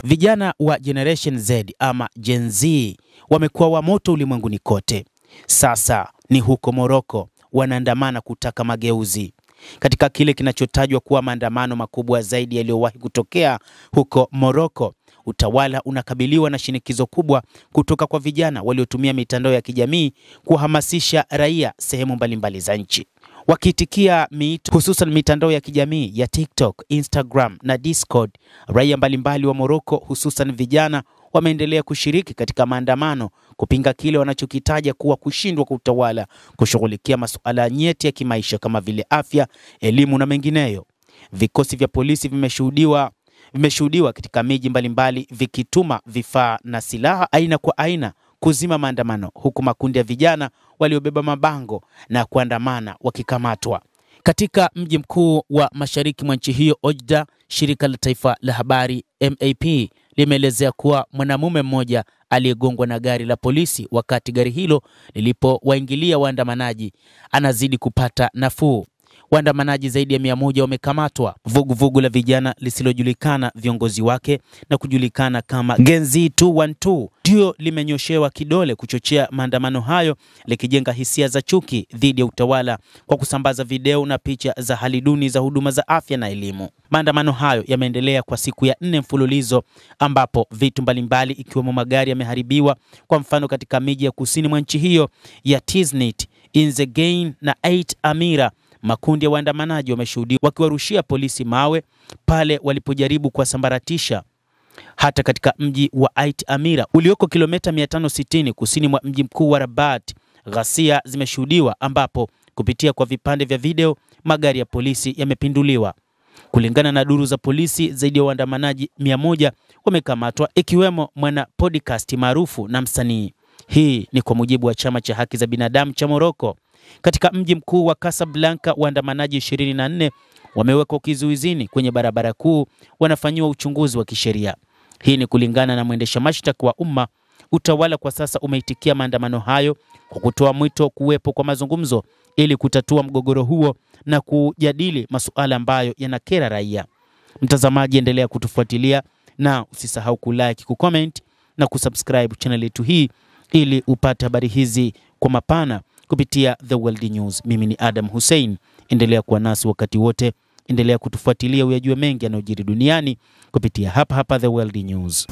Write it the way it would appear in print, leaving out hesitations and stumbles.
Vijana wa Generation Z ama Gen Z wamekuwa wa moto ulimwenguni kote. Sasa ni huko Morocco wanaandamana kutaka mageuzi. Katika kile kinachotajwa kuwa maandamano makubwa zaidi yaliyowahi kutokea huko Morocco, utawala unakabiliwa na shinikizo kubwa kutoka kwa vijana waliotumia mitandao ya kijamii kuhamasisha raia sehemu mbalimbali za nchi. Wakiitikia miito hususan mitandao ya kijamii ya TikTok, Instagram na Discord, raia mbalimbali wa Morocco hususan vijana wameendelea kushiriki katika maandamano kupinga kile wanachokitaja kuwa kushindwa kwa utawala kushughulikia masuala nyeti ya kimaisha kama vile afya, elimu na mengineyo. Vikosi vya polisi vimeshuhudiwa katika miji mbalimbali vikituma vifaa na silaha aina kwa aina kuzima maandamano, huku makundi ya vijana waliobeba mabango na kuandamana wakikamatwa. Katika mji mkuu wa mashariki mwa nchi hiyo Oujda, shirika la taifa la habari MAP limeelezea kuwa mwanamume mmoja aliyegongwa na gari la polisi wakati gari hilo lilipowaingilia waandamanaji anazidi kupata nafuu. Waandamanaji zaidi ya 100 wamekamatwa. Vuguvugu la vijana lisilojulikana viongozi wake na kujulikana kama Gen Z 212 ndio limenyoshewa kidole kuchochea maandamano hayo, likijenga hisia za chuki dhidi ya utawala kwa kusambaza video na picha za hali duni za huduma za afya na elimu. Maandamano hayo yameendelea kwa siku ya 4 mfululizo, ambapo vitu mbalimbali ikiwemo magari yameharibiwa. Kwa mfano, katika miji ya kusini mwa nchi hiyo ya Tiznit, Inzegein na Ait Amira, makundi ya waandamanaji wameshuhudiwa wakiwarushia polisi mawe pale walipojaribu kuwasambaratisha. Hata katika mji wa Ait Amira ulioko kilomita 560 kusini mwa mji mkuu wa Rabat, ghasia zimeshuhudiwa ambapo kupitia kwa vipande vya video magari ya polisi yamepinduliwa. Kulingana na duru za polisi, zaidi ya waandamanaji 100 wamekamatwa, ikiwemo mwana podcast maarufu na msanii. Hii ni kwa mujibu wa chama cha haki za binadamu cha Morocco. Katika mji mkuu wa Casablanca, waandamanaji 24 wamewekwa kizuizini kwenye barabara kuu, wanafanyiwa uchunguzi wa kisheria. Hii ni kulingana na mwendesha mashtaka wa umma. Utawala kwa sasa umeitikia maandamano hayo kwa kutoa mwito kuwepo kwa mazungumzo ili kutatua mgogoro huo na kujadili masuala ambayo yanakera raia. Mtazamaji, endelea kutufuatilia na usisahau kulike, kucomment na kusubscribe channel yetu hii ili upate habari hizi kwa mapana kupitia The World News. Mimi ni Adam Hussein. Endelea kuwa nasi wakati wote. Endelea kutufuatilia uyajue mengi yanayojiri duniani kupitia hapa The World News.